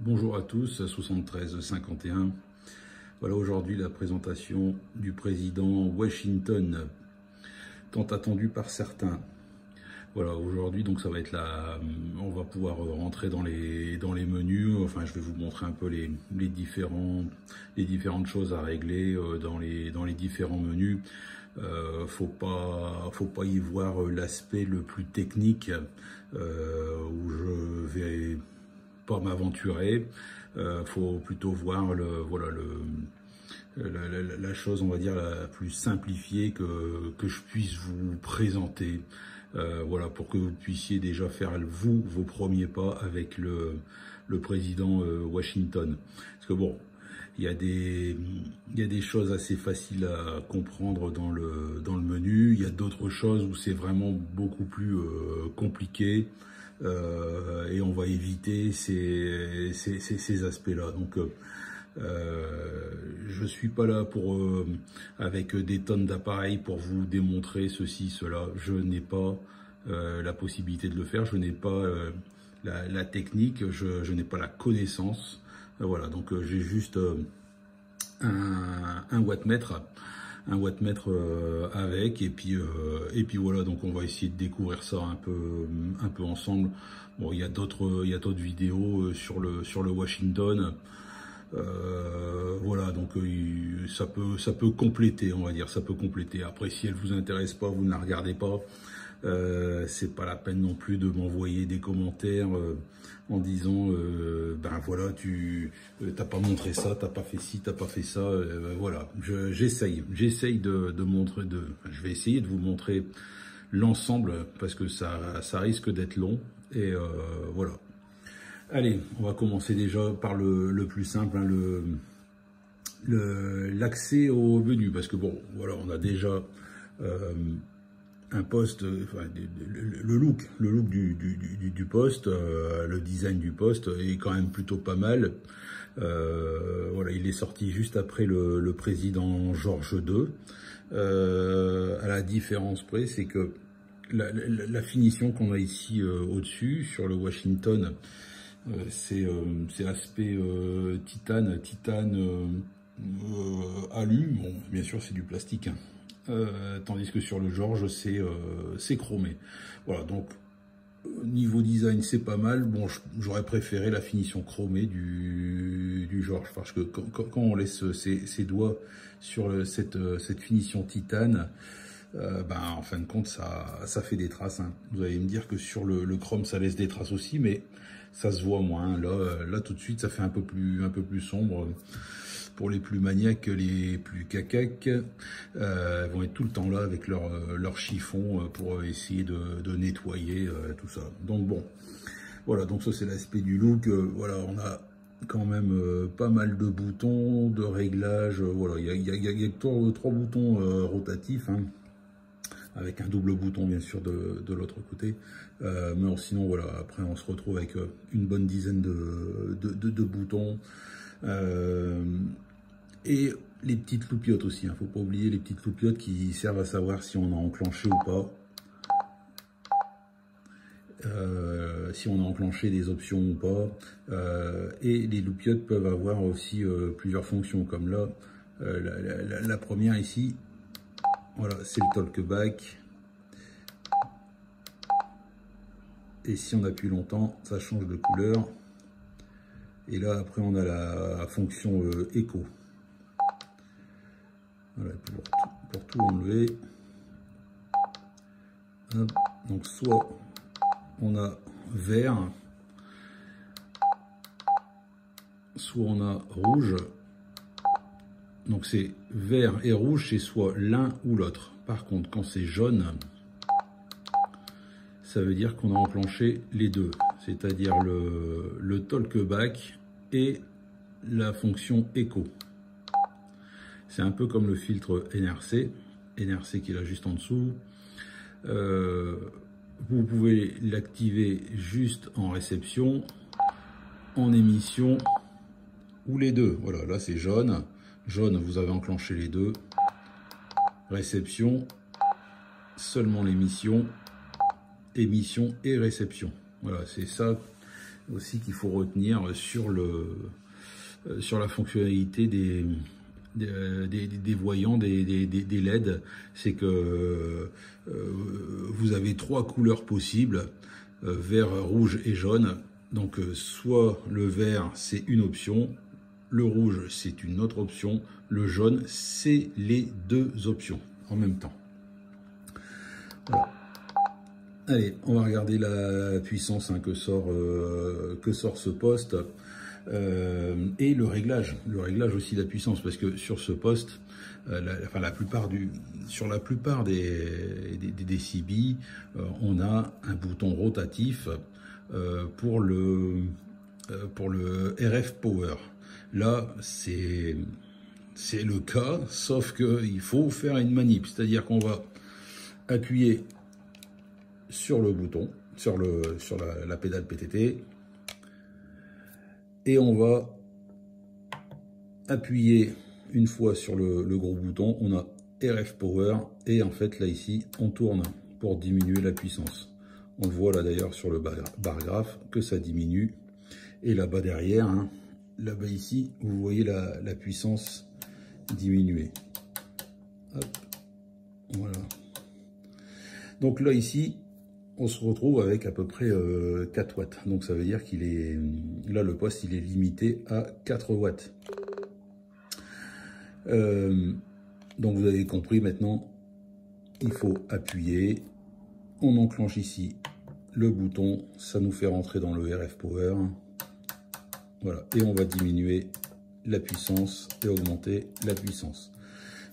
Bonjour à tous, 7351. Voilà aujourd'hui la présentation du président Washington, tant attendu par certains. Voilà, aujourd'hui donc ça va être on va pouvoir rentrer dans les menus. Enfin, je vais vous montrer un peu les différentes choses à régler dans les différents menus. Faut pas y voir l'aspect le plus technique où je vais pas m'aventurer. Faut plutôt voir la chose, on va dire, la plus simplifiée que je puisse vous présenter. Voilà, pour que vous puissiez déjà faire vos premiers pas avec le président Washington. Parce que bon, il y a des choses assez faciles à comprendre dans le menu. Il y a d'autres choses où c'est vraiment beaucoup plus compliqué. Et on va éviter ces aspects-là. Donc, je suis pas là pour avec des tonnes d'appareils pour vous démontrer ceci, cela. Je n'ai pas la possibilité de le faire. Je n'ai pas la technique. Je n'ai pas la connaissance. Voilà. Donc, j'ai juste un wattmètre. Avec et puis voilà, donc on va essayer de découvrir ça un peu ensemble. Bon, il y a d'autres vidéos sur le Washington. Voilà, donc ça peut compléter, on va dire, ça peut compléter. Après, si elle vous intéresse pas, vous ne la regardez pas. C'est pas la peine non plus de m'envoyer des commentaires en disant ben voilà, tu t'as pas montré ça, t'as pas fait ci, t'as pas fait ça. Voilà, j'essaye de montrer, je vais essayer de vous montrer l'ensemble parce que ça risque d'être long et voilà. Allez, on va commencer déjà par le plus simple, hein, l'accès au menu, parce que bon, voilà, on a déjà un poste, enfin, le look du poste, le design du poste est quand même plutôt pas mal. Voilà, il est sorti juste après le président George II. À la différence près, c'est que la finition qu'on a ici au-dessus, sur le Washington, c'est aspect titane alu. Bon, bien sûr, c'est du plastique, hein. Tandis que sur le George, c'est chromé. Voilà, donc niveau design, c'est pas mal. Bon, j'aurais préféré la finition chromée du George, parce que quand on laisse ses doigts sur cette finition titane, ben, en fin de compte, ça fait des traces, hein. Vous allez me dire que sur le chrome, ça laisse des traces aussi, mais ça se voit moins. Là, tout de suite, ça fait un peu plus sombre. Pour les plus maniaques, les plus cacaques, vont être tout le temps là avec leur chiffon pour essayer de nettoyer tout ça. Donc bon, voilà, donc ça c'est l'aspect du look. Voilà, on a quand même pas mal de boutons, de réglages. Voilà, il y a trois boutons rotatifs, hein, avec un double bouton bien sûr de l'autre côté. Mais sinon voilà, après on se retrouve avec une bonne dizaine de boutons. Et les petites loupiottes aussi, hein. Faut pas oublier les petites loupiottes qui servent à savoir si on a enclenché ou pas. Si on a enclenché des options ou pas. Et les loupiottes peuvent avoir aussi plusieurs fonctions, comme là, la première ici, voilà, c'est le talkback. Et si on appuie longtemps, ça change de couleur. Et là, après, on a la fonction écho. Voilà, pour tout enlever. Hop. Donc, soit on a vert, soit on a rouge. Donc, c'est vert et rouge, c'est soit l'un ou l'autre. Par contre, quand c'est jaune, ça veut dire qu'on a enclenché les deux, c'est-à-dire le talkback et la fonction écho. C'est un peu comme le filtre NRC qui est là juste en dessous. Vous pouvez l'activer juste en réception, en émission, ou les deux. Voilà, là c'est jaune. Jaune, vous avez enclenché les deux. Réception, seulement l'émission. Émission et réception. Voilà, c'est ça aussi qu'il faut retenir sur la fonctionnalité des voyants, des LED, c'est que vous avez 3 couleurs possibles, vert, rouge et jaune. Donc soit le vert c'est une option, le rouge c'est une autre option, le jaune c'est les 2 options en même temps. Voilà. Allez, on va regarder la puissance que sort ce poste. Et le réglage aussi de la puissance, parce que sur ce poste, sur la plupart des CB, on a un bouton rotatif pour le RF Power. Là, c'est le cas, sauf qu'il faut faire une manip, c'est-à-dire qu'on va appuyer sur le bouton, sur la pédale PTT, et on va appuyer une fois sur le gros bouton, on a RF Power, et en fait là ici on tourne pour diminuer la puissance. On le voit là d'ailleurs sur le bar graphe que ça diminue, et là-bas derrière, hein, là-bas ici, vous voyez la puissance diminuer. Hop, voilà. Donc là ici, on se retrouve avec à peu près 4 watts. Donc ça veut dire qu'il est... Là, le poste, il est limité à 4 watts. Donc vous avez compris maintenant, il faut appuyer. On enclenche ici le bouton. Ça nous fait rentrer dans le RF Power. Voilà. Et on va diminuer la puissance et augmenter la puissance.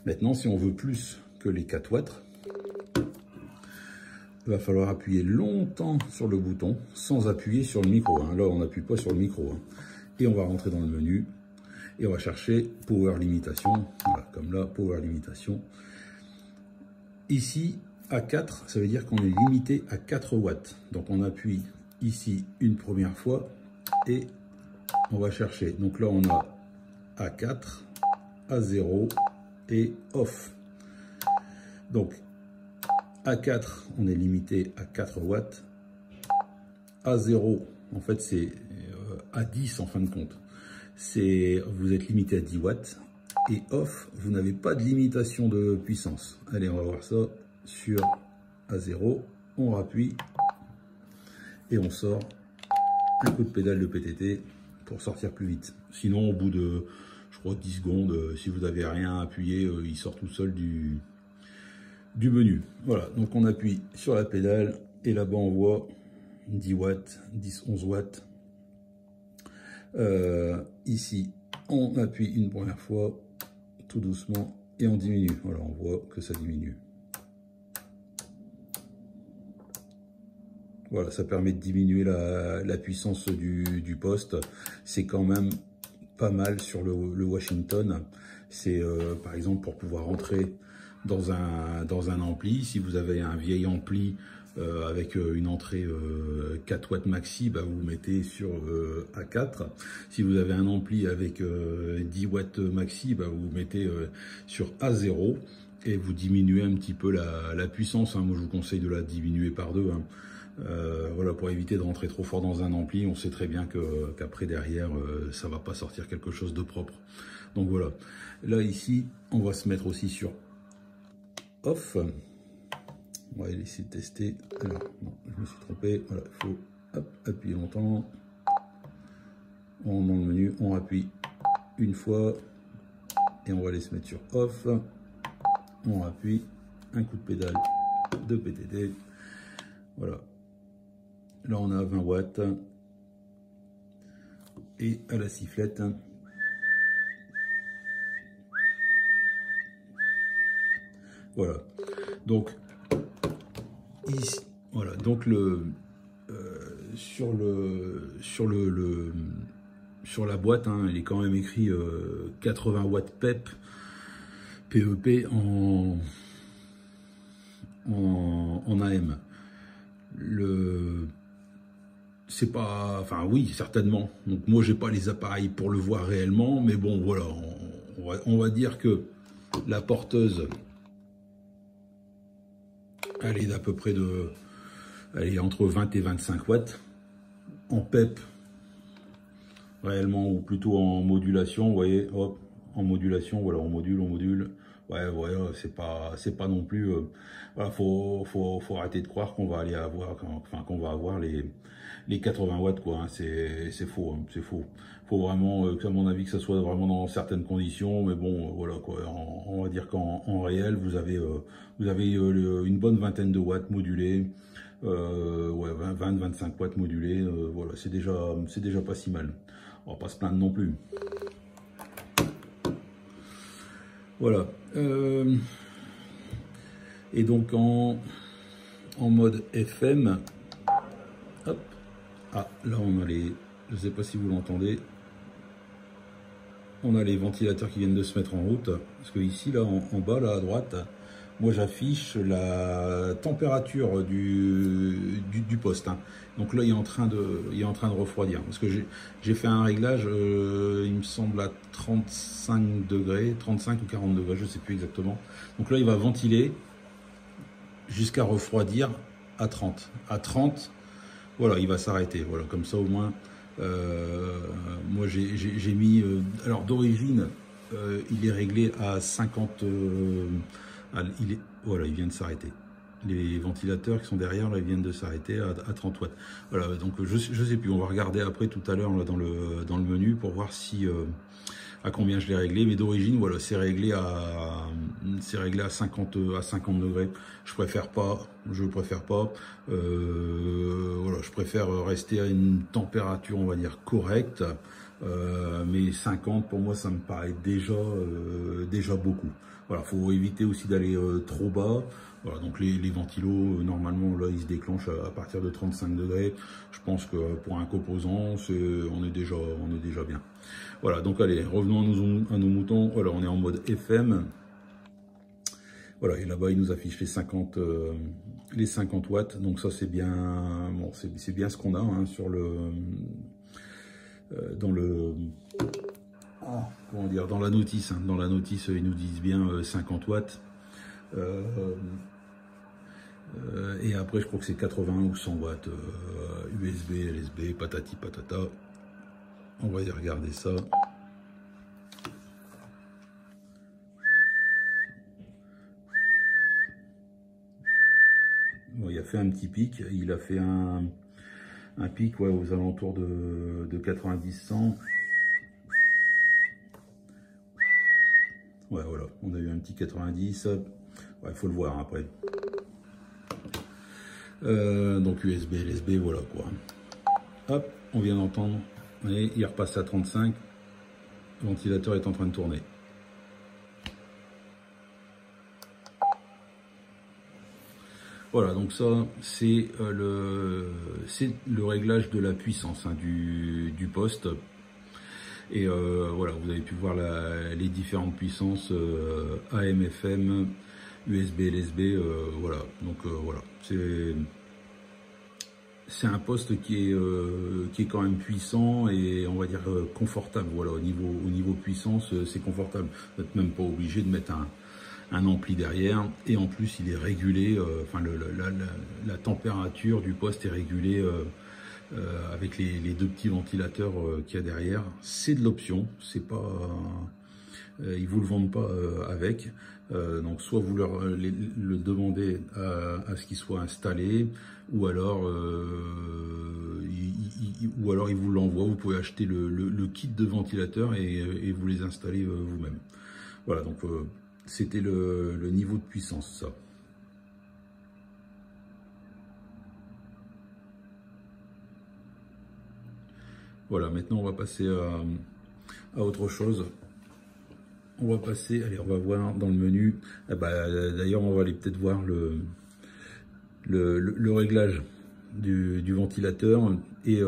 Maintenant, si on veut plus que les 4 watts, il va falloir appuyer longtemps sur le bouton sans appuyer sur le micro. Hein. Là, on n'appuie pas sur le micro. Hein. Et on va rentrer dans le menu et on va chercher Power Limitation. Voilà, comme là, Power Limitation. Ici, à 4, ça veut dire qu'on est limité à 4 watts. Donc, on appuie ici une première fois et on va chercher. Donc là, on a A4, A0 et Off. Donc, A4, on est limité à 4 watts. A0, en fait, c'est A10 en fin de compte. Vous êtes limité à 10 watts. Et off, vous n'avez pas de limitation de puissance. Allez, on va voir ça sur A0. On rappuie et on sort un coup de pédale de PTT pour sortir plus vite. Sinon, au bout de, je crois, 10 secondes, si vous n'avez rien appuyé, il sort tout seul du menu. Voilà, donc on appuie sur la pédale et là-bas on voit 10 watts, 10, 11 watts. Ici, on appuie une première fois, tout doucement, et on diminue. Voilà, on voit que ça diminue. Voilà, ça permet de diminuer la puissance du poste. C'est quand même pas mal sur le Washington. C'est par exemple pour pouvoir rentrer dans un ampli. Si vous avez un vieil ampli avec une entrée 4 watts maxi, bah, vous mettez sur A4. Si vous avez un ampli avec 10 watts maxi, bah, vous mettez sur A0 et vous diminuez un petit peu la puissance. Hein. Moi, je vous conseille de la diminuer par 2. Hein. Voilà, pour éviter de rentrer trop fort dans un ampli. On sait très bien qu'après derrière ça va pas sortir quelque chose de propre. Donc voilà, là ici on va se mettre aussi sur off. On va essayer de tester. Alors non, je me suis trompé. Voilà, il faut appuyer longtemps. On dans le menu, on appuie une fois et on va aller se mettre sur off. On appuie un coup de pédale de PTT. Voilà. Là, on a 20 watts. Et à la sifflette. Voilà. Donc, ici, voilà. Donc, sur la boîte, hein, il est quand même écrit 80 watts PEP en AM. C'est pas, enfin oui, certainement. Donc moi j'ai pas les appareils pour le voir réellement, mais bon voilà, on va dire que la porteuse, elle est d'à peu près elle est entre 20 et 25 watts. En PEP, réellement, ou plutôt en modulation, vous voyez, hop, en modulation, voilà, on module. Ouais, ouais, c'est pas non plus, voilà, faut arrêter de croire qu'on va aller avoir, enfin, qu'on va avoir les 80 watts, quoi, hein, c'est faux, hein, c'est faux. Faut vraiment, à mon avis, que ça soit vraiment dans certaines conditions, mais bon, voilà, quoi, on va dire qu'en réel, vous avez une bonne vingtaine de watts modulés, ouais, 20-25 watts modulés, voilà, c'est déjà pas si mal. On va pas se plaindre non plus. Voilà. Et donc en mode FM, hop, ah là on a les, je sais pas si vous l'entendez, on a les ventilateurs qui viennent de se mettre en route, parce que ici là en bas là à droite, moi j'affiche la température du poste, hein. Donc là il est en train de refroidir, parce que j'ai fait un réglage, il me semble à 35 degrés, 35 ou 40 degrés, je sais plus exactement. Donc là il va ventiler jusqu'à refroidir à 30. À 30, voilà, il va s'arrêter. Voilà, comme ça au moins, moi j'ai mis, alors d'origine, il est réglé à 50, voilà, il vient de s'arrêter. Les ventilateurs qui sont derrière, là, ils viennent de s'arrêter à 30 watts. Voilà, donc je sais plus, on va regarder après tout à l'heure dans le menu pour voir si à combien je l'ai réglé, mais d'origine, voilà, c'est réglé à 50 degrés. Je préfère pas, voilà, je préfère rester à une température, on va dire, correcte, mais 50, pour moi, ça me paraît déjà beaucoup. Voilà, faut éviter aussi d'aller trop bas. Voilà, donc les ventilos, normalement, là, ils se déclenchent à partir de 35 degrés. Je pense que pour un composant, on est déjà bien. Voilà, donc allez, revenons à nos moutons. Voilà, on est en mode FM. Voilà, et là-bas, il nous affiche les 50 watts. Donc ça, c'est bien, bon, c'est bien ce qu'on a, hein, sur comment dire, dans la notice. Hein. Dans la notice, ils nous disent bien 50 watts. Et après, je crois que c'est 80 ou 100 watts, USB, LSB, patati patata. On va y regarder ça. Bon, il a fait un petit pic, il a fait un pic, ouais, aux alentours de 90-100. Ouais, voilà, on a eu un petit 90. Ouais, faut le voir après. Donc USB, LSB, voilà quoi. Hop, on vient d'entendre. Et il repasse à 35. Le ventilateur est en train de tourner. Voilà, donc ça, c'est le réglage de la puissance, hein, du poste. Et voilà, vous avez pu voir les différentes puissances AM, FM, USB, LSB, voilà. Donc voilà, c'est un poste qui est quand même puissant et on va dire confortable. Voilà, au niveau puissance, c'est confortable. Vous n'êtes même pas obligé de mettre un ampli derrière, et en plus il est régulé, enfin la température du poste est régulée avec les deux petits ventilateurs qu'il y a derrière. C'est de l'option, c'est pas, ils vous le vendent pas avec. Donc soit vous le demandez à ce qu'il soit installé, ou alors ils vous l'envoient. Vous pouvez acheter le kit de ventilateur et vous les installer vous-même. Voilà, donc c'était le niveau de puissance, ça. Voilà, maintenant on va passer à autre chose. On va passer, allez, on va voir dans le menu. Ah bah, d'ailleurs, on va aller peut-être voir le réglage du ventilateur et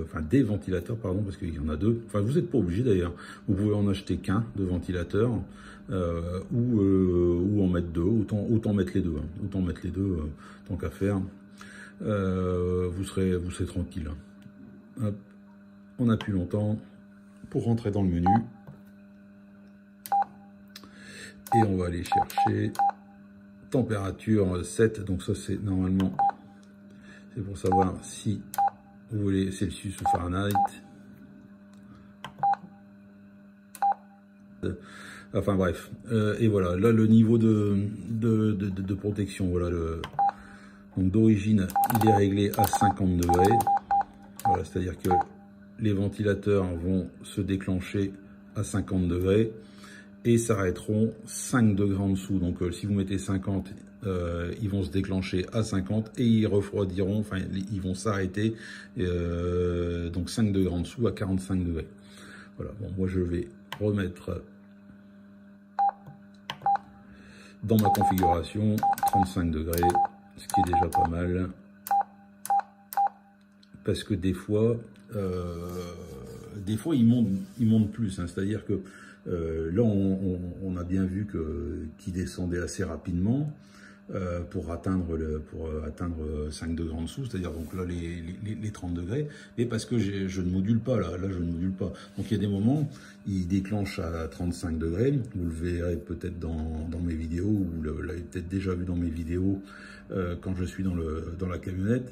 enfin des ventilateurs, pardon, parce qu'il y en a deux. Enfin, vous n'êtes pas obligé d'ailleurs. Vous pouvez en acheter qu'un de ventilateur ou en mettre deux. Autant mettre les deux. Hein. Autant mettre les deux, tant qu'à faire. Vous serez tranquille. Hop. On appuie longtemps pour rentrer dans le menu. Et on va aller chercher température 7. Donc ça, c'est normalement, c'est pour savoir si vous voulez Celsius ou Fahrenheit. Enfin bref, et voilà, là le niveau de protection, voilà, donc d'origine il est réglé à 50 degrés, voilà, c'est-à-dire que les ventilateurs vont se déclencher à 50 degrés et s'arrêteront 5 degrés en dessous, donc si vous mettez 50, ils vont se déclencher à 50 et ils refroidiront, enfin ils vont s'arrêter, donc 5 degrés en dessous à 45 degrés. Voilà, bon moi je vais remettre dans ma configuration 35 degrés, ce qui est déjà pas mal, parce que des fois ils montent plus, hein, c'est-à-dire que là on a bien vu qu'il descendait assez rapidement pour atteindre 5 degrés en dessous, c'est-à-dire donc là les 30 degrés, et parce que je ne module pas là je ne module pas, donc il y a des moments il déclenche à 35 degrés, vous le verrez peut-être dans mes vidéos, ou vous l'avez peut-être déjà vu dans mes vidéos quand je suis dans la camionnette.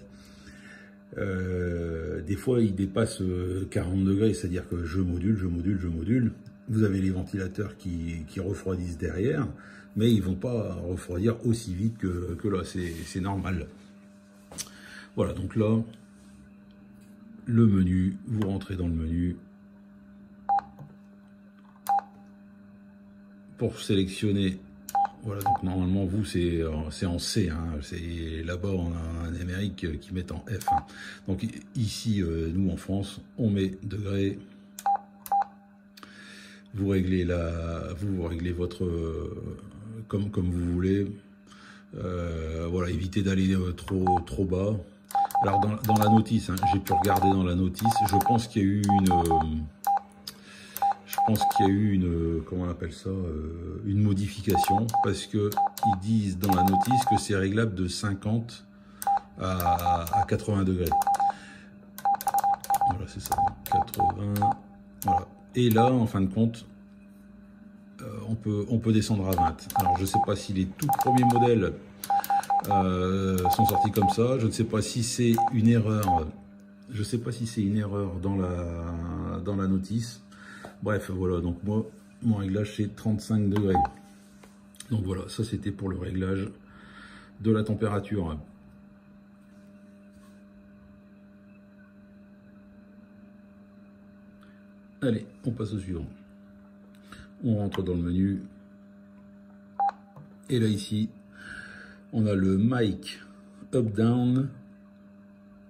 Des fois il dépasse 40 degrés, c'est-à-dire que je module, vous avez les ventilateurs qui refroidissent derrière, mais ils vont pas refroidir aussi vite que là, c'est normal. Voilà, donc là le menu, vous rentrez dans le menu pour sélectionner. Voilà, donc normalement vous c'est en C, hein, c'est là-bas en Amérique qui mettent en F, hein. Donc ici nous en France on met degrés, vous réglez votre comme vous voulez, voilà, évitez d'aller trop bas. Alors dans la notice, hein, j'ai pu regarder dans la notice, je pense qu'il y a eu comment on appelle ça, une modification, parce que ils disent dans la notice que c'est réglable de 50 à 80 degrés. Voilà, c'est ça, 80, voilà. Et là, en fin de compte, on peut descendre à 20. Alors, je ne sais pas si les tout premiers modèles sont sortis comme ça. Je ne sais pas si c'est une erreur. Je sais pas si c'est une erreur dans la notice. Bref, voilà, donc moi, mon réglage c'est 35 degrés. Donc voilà, ça c'était pour le réglage de la température. Allez, on passe au suivant. On rentre dans le menu. Et là ici, on a le mic up-down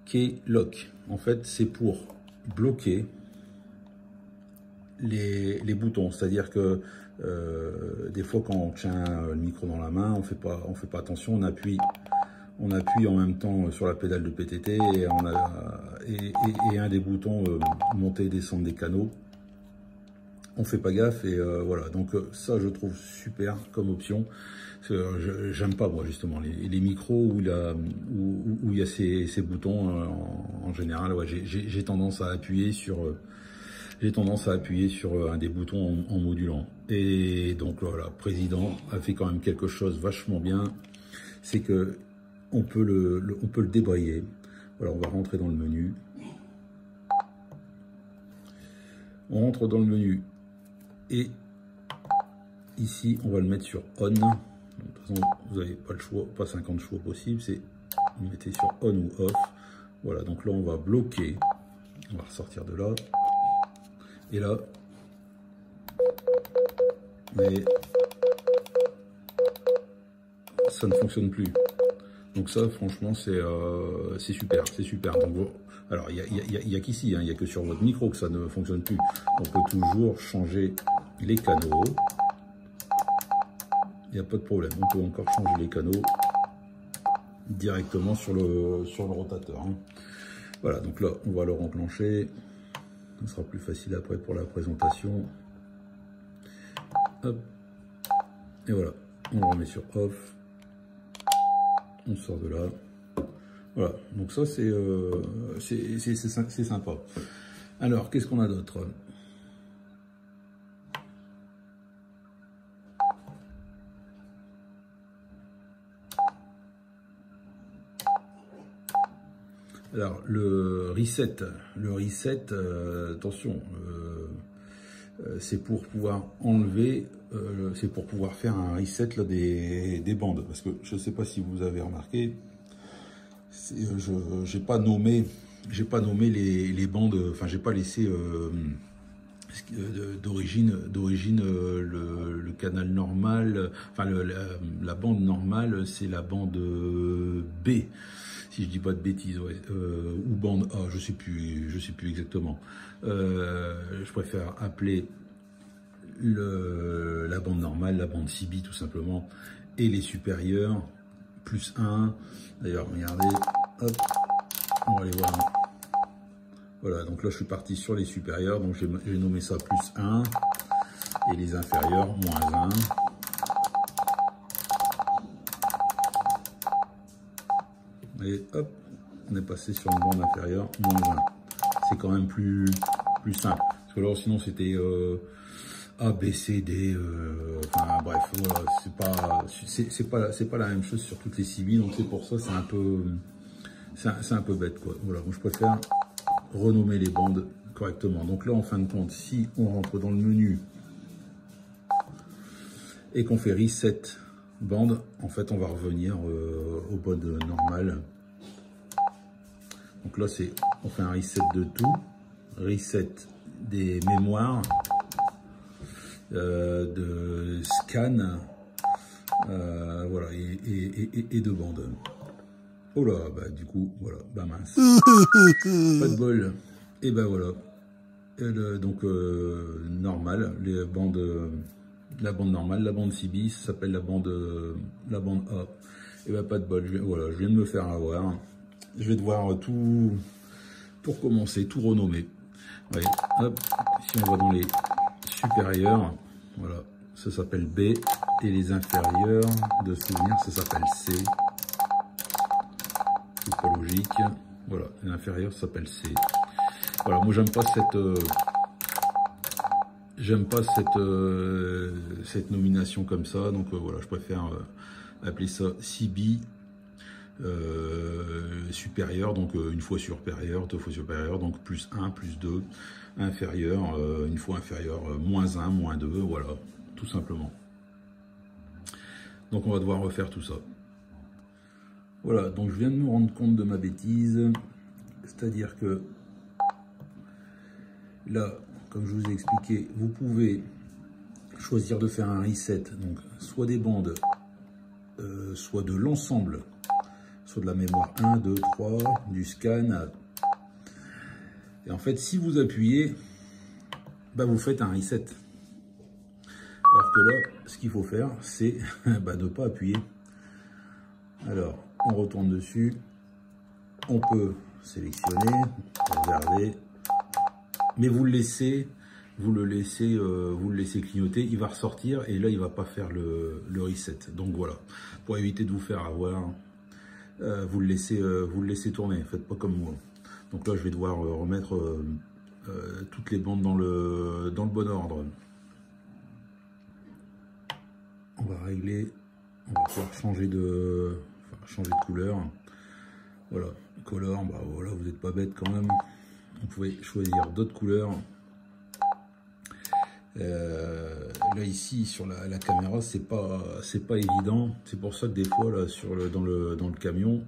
key lock. En fait, c'est pour bloquer les boutons, c'est-à-dire que des fois quand on tient le micro dans la main, on fait pas attention, on appuie en même temps sur la pédale de PTT et un des boutons monter et descendre des canaux, on fait pas gaffe, et voilà, donc ça je trouve super comme option. J'aime pas moi justement les micros où il y a ces boutons, en général, ouais, j'ai tendance à appuyer sur un des boutons en modulant. Et donc voilà, Président a fait quand même quelque chose vachement bien, c'est que on peut le débrayer. Voilà, on va rentrer dans le menu. On rentre dans le menu et ici on va le mettre sur on. Donc, de toute façon, vous n'avez pas le choix, pas 50 choix possibles, c'est vous mettez sur on ou off. Voilà, donc là on va bloquer, on va ressortir de là. Et là, mais ça ne fonctionne plus. Donc ça, franchement, c'est super, c'est super. Donc, alors, il y a qu'ici, hein, il n'y a que sur votre micro que ça ne fonctionne plus. On peut toujours changer les canaux. Il n'y a pas de problème. On peut encore changer les canaux directement sur le rotateur, hein. Voilà, donc là, on va le enclencher. Ce sera plus facile après pour la présentation. Hop. Et voilà, on le remet sur off. On sort de là. Voilà, donc ça c'est sympa. Alors, qu'est-ce qu'on a d'autre? Alors, le reset, attention, c'est pour pouvoir enlever, c'est pour pouvoir faire un reset là, des bandes. Parce que je ne sais pas si vous avez remarqué, je n'ai pas nommé les bandes, enfin j'ai pas laissé d'origine le canal normal, enfin la bande normale, c'est la bande B, si je dis pas de bêtises, ouais, ou bande A, je sais plus exactement. Je préfère appeler la bande normale, la bande CB tout simplement, et les supérieurs plus 1. D'ailleurs, regardez, hop, on va aller voir. Voilà, donc là je suis parti sur les supérieurs, donc j'ai nommé ça plus 1 et les inférieurs moins 1. Et hop, on est passé sur une bande inférieure moins 1. C'est quand même plus simple. Parce que là sinon c'était A, B, C, D, enfin bref, voilà, c'est pas la même chose sur toutes les CB, donc c'est pour ça c'est un peu bête quoi. Voilà, donc je préfère renommer les bandes correctement. Donc là en fin de compte, si on rentre dans le menu et qu'on fait reset bande, en fait on va revenir au bandes normales. Donc là c'est, on fait un reset de tout, reset des mémoires, de scan, voilà, et de bandes. Oh là, bah du coup, voilà, bah mince, pas de bol. Et ben voilà, donc normal, les bandes, la bande normale, la bande CB, ça s'appelle la bande A. Et ben pas de bol, voilà, je viens de me faire avoir. Je vais devoir tout, pour commencer, tout renommer. Ouais, hop, si on va dans les supérieurs, voilà, ça s'appelle B, et les inférieurs, de souvenir, ça s'appelle C. C'est pas logique. Voilà, l'inférieur s'appelle C. Voilà, moi j'aime pas cette nomination comme ça, donc voilà, je préfère appeler ça CB supérieur, donc une fois supérieur, deux fois supérieur, donc plus 1, plus 2, inférieur, une fois inférieur, moins 1, moins 2, voilà, tout simplement. Donc on va devoir refaire tout ça. Voilà, donc je viens de me rendre compte de ma bêtise, c'est-à-dire que là, comme je vous ai expliqué, vous pouvez choisir de faire un reset, donc soit des bandes, soit de l'ensemble, soit de la mémoire 1, 2, 3, du scan. Et en fait, si vous appuyez, bah, vous faites un reset. Alors que là, ce qu'il faut faire, c'est bah, ne pas appuyer. Alors, on retourne dessus, on peut sélectionner, regarder, mais vous le laissez clignoter, il va ressortir et là il va pas faire le reset. Donc voilà, pour éviter de vous faire avoir, vous le laissez tourner, faites pas comme moi. Donc là je vais devoir remettre toutes les bandes dans le bon ordre. On va régler, on va pouvoir changer de couleur. Voilà, color, bah voilà, vous n'êtes pas bête quand même. Vous pouvez choisir d'autres couleurs. Là ici sur la caméra c'est pas évident, c'est pour ça que des fois là dans le camion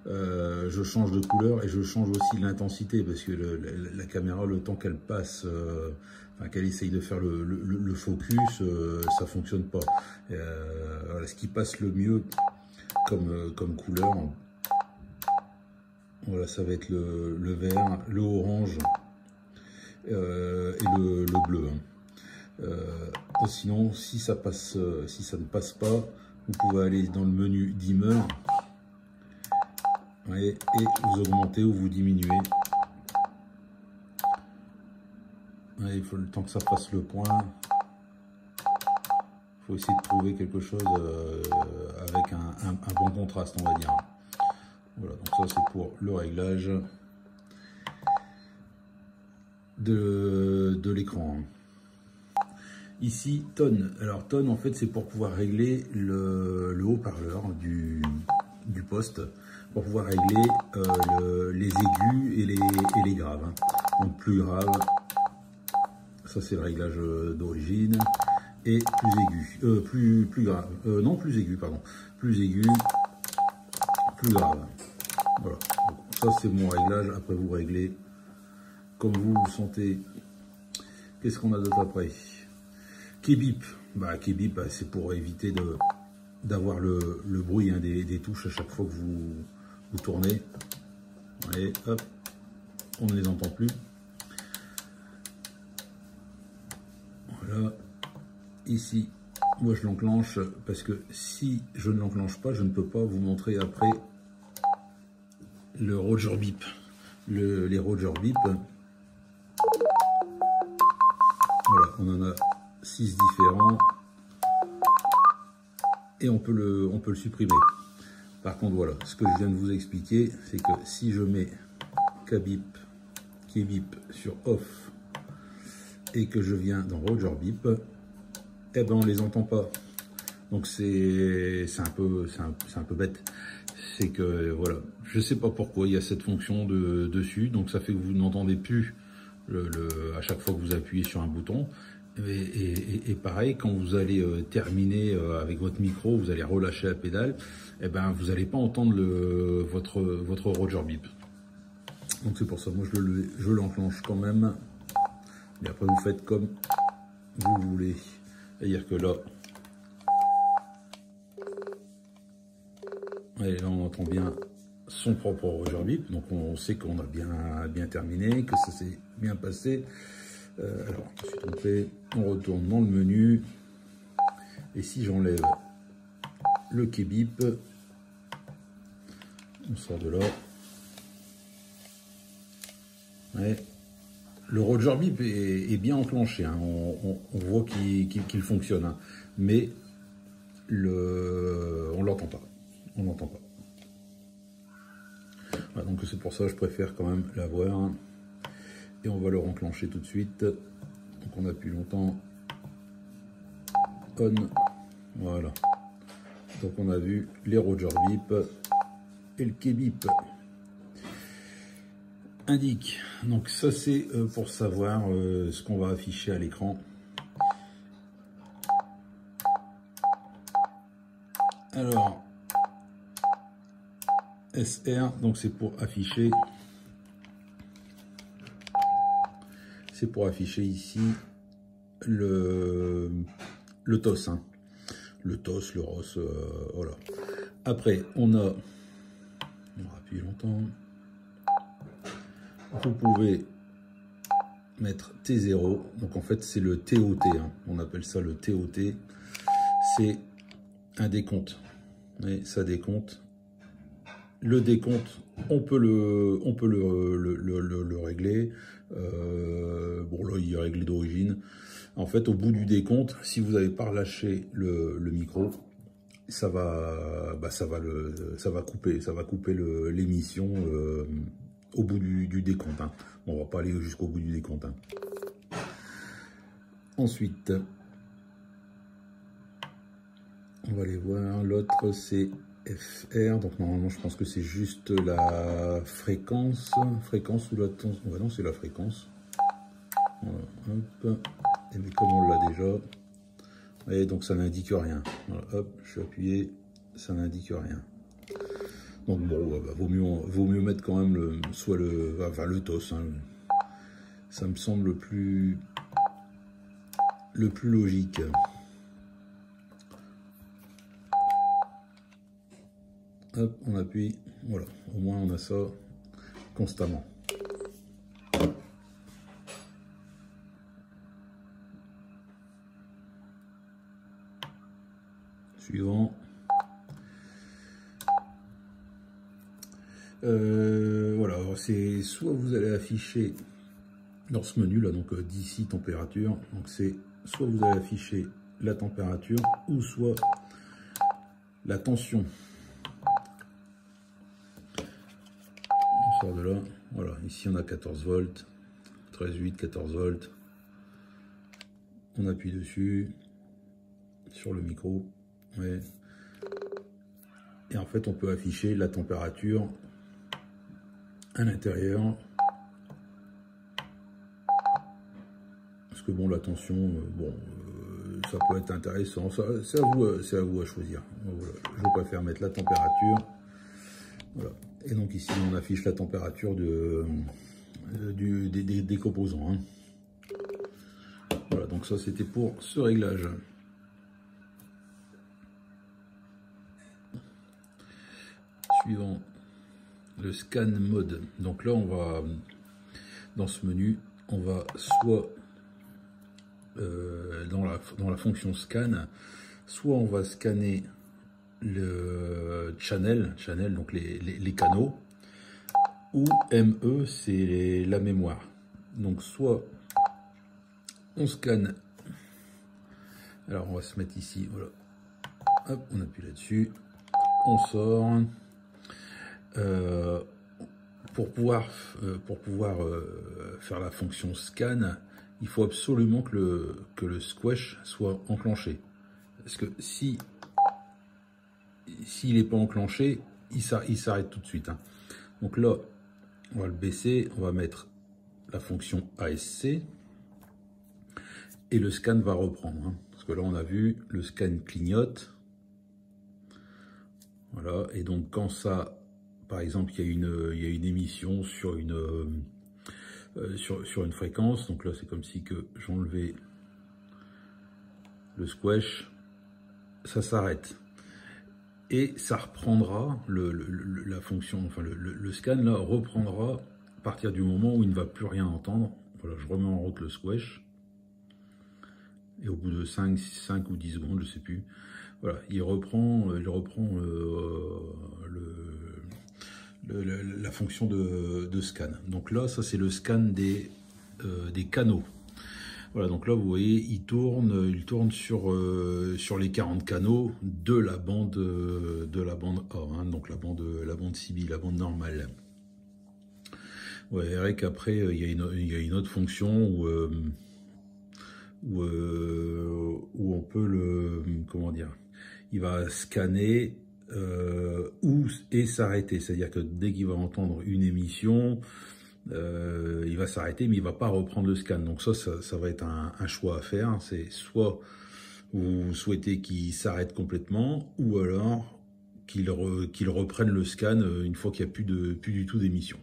je change de couleur et je change aussi l'intensité parce que la caméra, le temps qu'elle passe, enfin, qu'elle essaye de faire le focus, ça fonctionne pas. Voilà, ce qui passe le mieux comme couleur, voilà, ça va être le vert, le orange et le bleu. Sinon, si ça ne passe pas, vous pouvez aller dans le menu dimmer et vous augmentez ou vous diminuez. Il faut le temps que ça fasse le point. Il faut essayer de trouver quelque chose avec un bon contraste, on va dire. Voilà, donc ça c'est pour le réglage de l'écran. Ici, tone. Alors tone, en fait, c'est pour pouvoir régler le haut-parleur du poste, pour pouvoir régler les aigus et les graves. Donc plus grave, Ça c'est le réglage d'origine. Et plus aigu, plus grave. Non, plus aigu, pardon. Plus aigu, plus grave. Voilà. Donc, ça c'est mon réglage. Après vous réglez comme vous le sentez. Qu'est-ce qu'on a d'autre après? Key-bip. Bah, key-bip, bah, c'est pour éviter d'avoir le bruit hein, des touches à chaque fois que vous tournez. Allez, hop, on ne les entend plus. Voilà. Ici, moi je l'enclenche parce que si je ne l'enclenche pas, je ne peux pas vous montrer après le Roger Bip. Les Roger Bip. Voilà, on en a 6 différents et on peut le supprimer. Par contre, voilà, ce que je viens de vous expliquer, c'est que si je mets Key-bip sur off et que je viens dans Roger Bip, eh ben on les entend pas. Donc c'est un peu bête. C'est que voilà, je sais pas pourquoi il y a cette fonction dessus, donc ça fait que vous n'entendez plus à chaque fois que vous appuyez sur un bouton. Et pareil, quand vous allez terminer avec votre micro, vous allez relâcher la pédale, et ben vous n'allez pas entendre votre Roger Bip. Donc c'est pour ça, moi je l'enclenche quand même. Mais après vous faites comme vous voulez. C'est-à-dire que là, et là on entend bien son propre Roger Bip, donc on sait qu'on a bien terminé, que ça s'est bien passé. Alors, je me suis trompé, on retourne dans le menu, et si j'enlève le Key-bip, on sort de là. Ouais. Le Roger Bip est bien enclenché, hein. On voit qu'il fonctionne, hein. Mais on l'entend pas. On l'entend pas. Voilà, donc c'est pour ça que je préfère quand même l'avoir. Et on va le enclencher tout de suite. Donc on appuie longtemps. On. Voilà. Donc on a vu les Roger Bip et le Key-bip. Indique. Donc ça c'est pour savoir ce qu'on va afficher à l'écran. Alors SR, donc c'est pour afficher. C'est pour afficher ici le TOS, hein. Le TOS, le ROS, voilà. Après, on va appuyer longtemps. Vous pouvez mettre T0, donc en fait c'est le TOT, hein. On appelle ça le TOT. C'est un décompte, et ça décompte. Le décompte, on peut le régler. Bon là il est réglé d'origine. En fait au bout du décompte, si vous n'avez pas relâché le micro, ça va couper l'émission au bout du décompte, hein. Bon, on va pas aller jusqu'au bout du décompte, hein. Ensuite on va aller voir, l'autre c'est FR, donc normalement je pense que c'est juste la fréquence ou la tension. Ouais, non, c'est la fréquence. Voilà, hop. Et mais comme on l'a déjà, et donc ça n'indique rien. Voilà, hop, je suis appuyé, ça n'indique rien. Donc bon, bah, vaut mieux mettre quand même le TOS, hein. Ça me semble le plus logique. Hop, on appuie, voilà, au moins on a ça constamment. Suivant. Voilà, c'est soit vous allez afficher dans ce menu là, donc d'ici température, donc c'est soit vous allez afficher la température ou soit la tension. On sort de là, voilà, ici on a 14 volts, 13,8, 14 volts. On appuie dessus, sur le micro, ouais. Et en fait on peut afficher la température à l'intérieur, parce que bon, la tension, bon, ça peut être intéressant. C'est à vous à choisir. Voilà. Je préfère mettre la température. Voilà. Et donc ici, on affiche la température des composants. Hein. Voilà, donc ça, c'était pour ce réglage. Suivant, le scan mode. Donc là, on va, dans ce menu, on va soit dans la fonction scan, soit on va scanner le channel, donc les canaux, ou ME, c'est la mémoire. Donc soit on scanne, alors on va se mettre ici, voilà, hop, on appuie là-dessus, on sort. Pour pouvoir faire la fonction scan, il faut absolument que le squash soit enclenché. Parce que s'il n'est pas enclenché, il s'arrête tout de suite. Hein. Donc là, on va le baisser, on va mettre la fonction ASC et le scan va reprendre. Hein. Parce que là, on a vu, le scan clignote. Voilà, et donc quand ça... Par exemple, il y a une émission sur une fréquence. Donc là, c'est comme si que j'enlevais le squash, ça s'arrête. Et ça reprendra, la fonction, enfin le scan là reprendra à partir du moment où il ne va plus rien entendre. Voilà, je remets en route le squash. Et au bout de 5 ou 10 secondes, je sais plus. Voilà, il reprend la fonction de scan. Donc là, ça c'est le scan des canaux. Voilà, donc là vous voyez, il tourne sur les 40 canaux de la bande A, hein, donc la bande CB, la bande normale. Ouais, vous verrez qu'après il y a une autre fonction où on peut comment dire, il va scanner et s'arrêter, c'est-à-dire que dès qu'il va entendre une émission, il va s'arrêter, mais il va pas reprendre le scan. Donc ça va être un choix à faire. C'est soit vous souhaitez qu'il s'arrête complètement, ou alors qu'il reprenne le scan une fois qu'il n'y a plus du tout d'émission.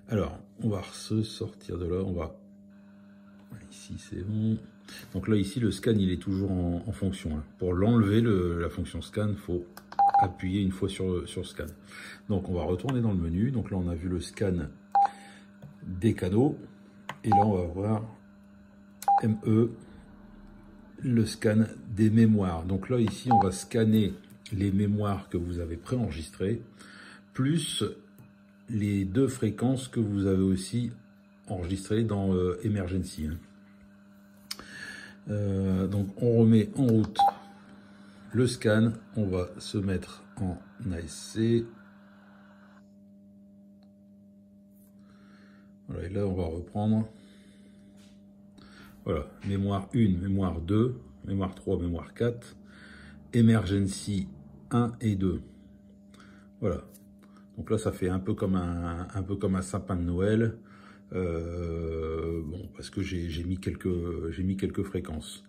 Alors, on va se sortir de là. On va ici, c'est bon. Donc là, ici, le scan, il est toujours en fonction. Hein. Pour l'enlever, la fonction scan, il faut appuyer une fois sur scan. Donc, on va retourner dans le menu. Donc là, on a vu le scan des canaux. Et là, on va voir ME, le scan des mémoires. Donc là, ici, on va scanner les mémoires que vous avez préenregistrées, plus les 2 fréquences que vous avez aussi enregistrées dans Emergency. Hein. Donc on remet en route le scan, on va se mettre en ASC. Voilà, et là on va reprendre. Voilà, mémoire 1, mémoire 2, mémoire 3, mémoire 4, Emergency 1 et 2. Voilà. Donc là ça fait un peu comme un sapin de Noël. Bon, parce que j'ai mis quelques fréquences.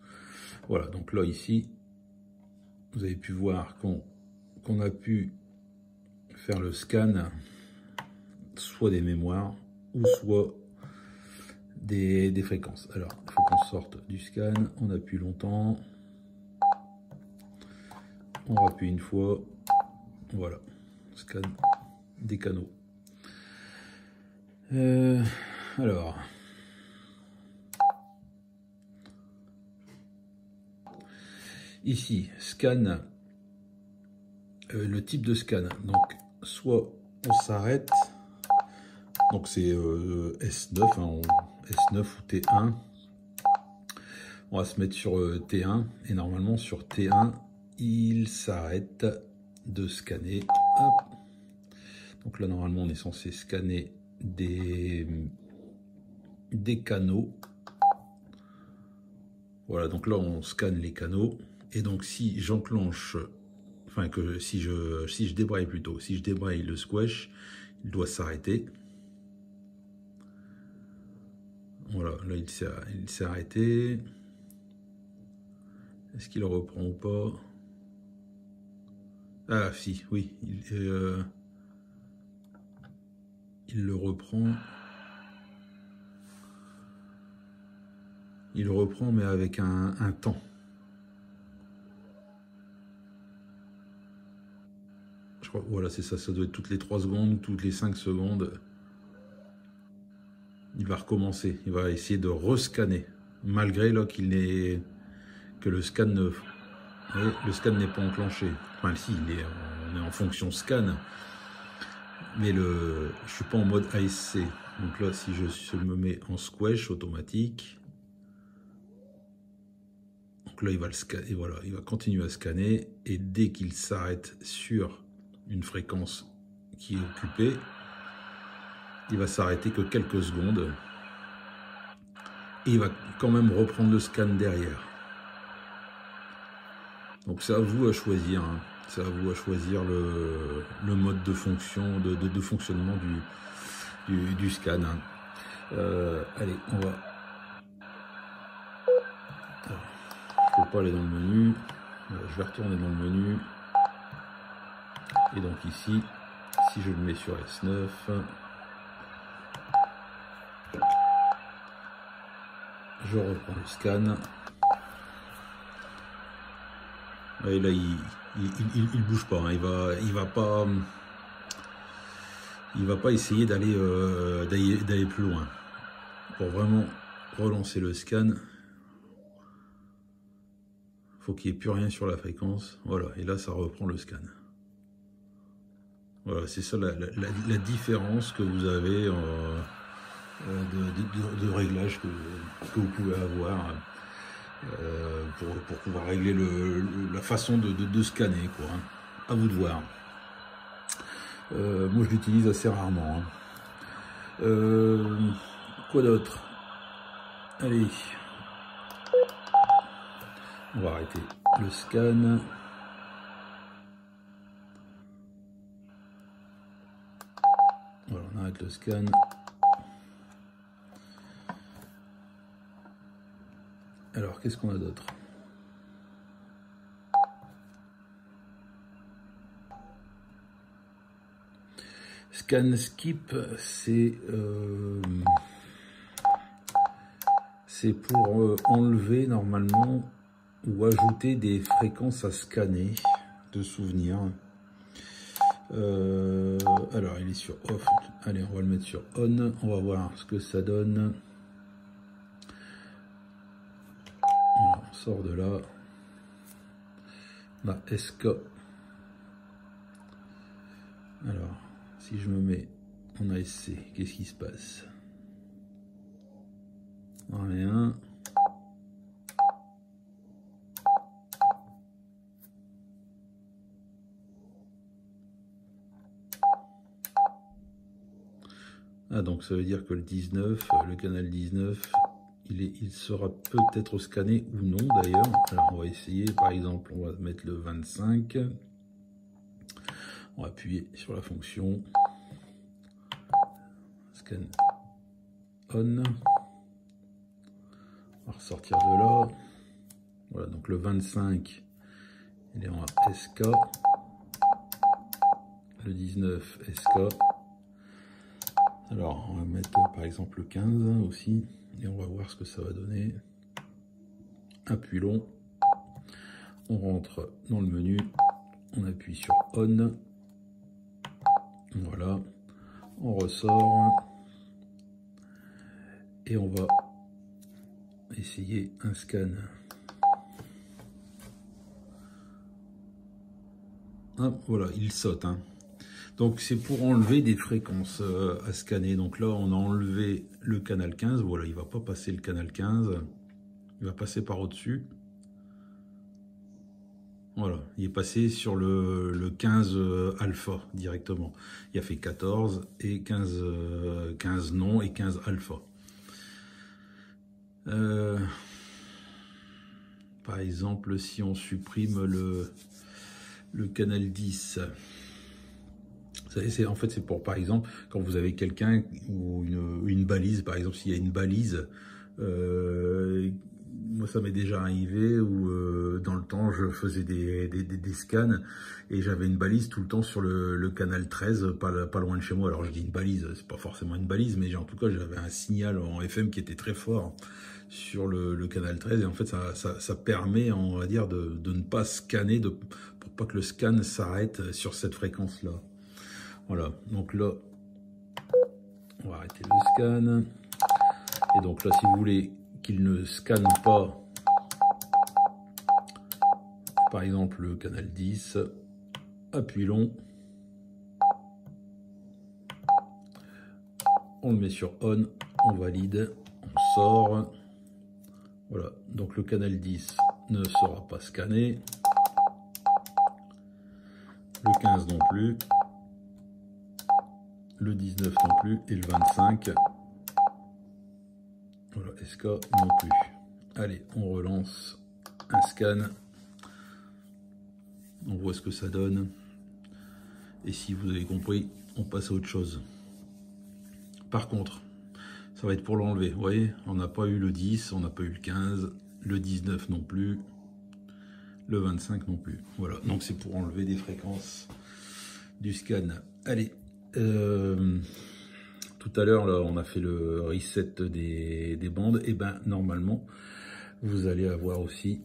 Voilà, donc là ici vous avez pu voir qu'on a pu faire le scan soit des mémoires ou soit des fréquences. Alors il faut qu'on sorte du scan, on appuie longtemps, on appuie une fois, voilà, scan des canaux. Alors, ici, scan, le type de scan. Donc, soit on s'arrête, donc c'est S9, hein, S9 ou T1. On va se mettre sur T1, et normalement sur T1, il s'arrête de scanner. Hop. Donc là, normalement, on est censé scanner des canaux. Voilà, donc là on scanne les canaux, et donc si j'enclenche, enfin que si je débraye plutôt, si je débraye le squash, il doit s'arrêter. Voilà, là il s'est arrêté. Est-ce qu'il reprend ou pas? Ah si, oui, il le reprend. Il reprend mais avec un temps. Je crois, voilà, c'est ça, ça doit être toutes les 3 secondes, toutes les 5 secondes. Il va recommencer, il va essayer de rescanner, malgré là que le scan n'est pas enclenché. Enfin si, on est en fonction scan, mais je suis pas en mode ASC. Donc là, si je me mets en squash automatique, donc là il va le scanner, et voilà, il va continuer à scanner, et dès qu'il s'arrête sur une fréquence qui est occupée, il va s'arrêter que quelques secondes, et il va quand même reprendre le scan derrière. Donc c'est à vous à choisir, hein. C'est à vous à choisir le mode de fonction, de fonctionnement du scan. Hein. Allez, on va... Alors, je ne peux pas aller dans le menu, je vais retourner dans le menu. Et donc ici, si je le mets sur S9, je reprends le scan. Et là, il bouge pas. Hein. Il va pas essayer d'aller plus loin. Pour vraiment relancer le scan, faut qu'il n'y ait plus rien sur la fréquence. Voilà. Et là, ça reprend le scan. Voilà, c'est ça la différence que vous avez de réglage que vous pouvez avoir. Pour pouvoir régler la façon de scanner, quoi. Hein. À vous de voir. Moi, je l'utilise assez rarement. Hein. Quoi d'autre? Allez. On va arrêter le scan. Voilà, on arrête le scan. Alors, qu'est-ce qu'on a d'autre? Scan skip, c'est pour enlever normalement ou ajouter des fréquences à scanner de souvenirs. Alors, il est sur off. Allez, on va le mettre sur on. On va voir ce que ça donne. On sort de là. On a SK. Alors, si je me mets en ASC, qu'est-ce qui se passe? Rien. Ah, donc ça veut dire que le 19, le canal 19, il sera peut-être scanné ou non d'ailleurs. Alors on va essayer, par exemple, on va mettre le 25. On va appuyer sur la fonction scan on. On va ressortir de là. Voilà, donc le 25, il est en SK. Le 19, SK. Alors, on va mettre par exemple le 15 aussi. Et on va voir ce que ça va donner. Appui long. On rentre dans le menu. On appuie sur on. Voilà. On ressort. Et on va essayer un scan. Ah, voilà, il saute. Hein. Donc c'est pour enlever des fréquences à scanner. Donc là, on a enlevé le canal 15. Voilà, il ne va pas passer le canal 15. Il va passer par au-dessus. Voilà, il est passé sur le 15 alpha directement. Il a fait 14 et 15 non et 15 alpha. Par exemple, si on supprime le canal 10, En fait, c'est pour, par exemple, quand vous avez quelqu'un ou une balise, par exemple, s'il y a une balise, moi ça m'est déjà arrivé où dans le temps je faisais des scans et j'avais une balise tout le temps sur le canal 13, pas loin de chez moi. Alors je dis une balise, c'est pas forcément une balise, mais en tout cas j'avais un signal en FM qui était très fort sur le canal 13 et en fait ça permet, on va dire, de ne pas scanner, pour pas que le scan s'arrête sur cette fréquence-là. Voilà, donc là, on va arrêter le scan. Et donc là, si vous voulez qu'il ne scanne pas, par exemple, le canal 10, appui long, on le met sur on, on valide, on sort. Voilà, donc le canal 10 ne sera pas scanné. Le 15 non plus. Le 19 non plus, et le 25, voilà, SK non plus. Allez, on relance un scan, on voit ce que ça donne, et si vous avez compris, on passe à autre chose. Par contre, ça va être pour l'enlever, vous voyez, on n'a pas eu le 10, on n'a pas eu le 15, le 19 non plus, le 25 non plus. Voilà, donc c'est pour enlever des fréquences du scan. Allez. Tout à l'heure, là, on a fait le reset des bandes. Et ben normalement, vous allez avoir aussi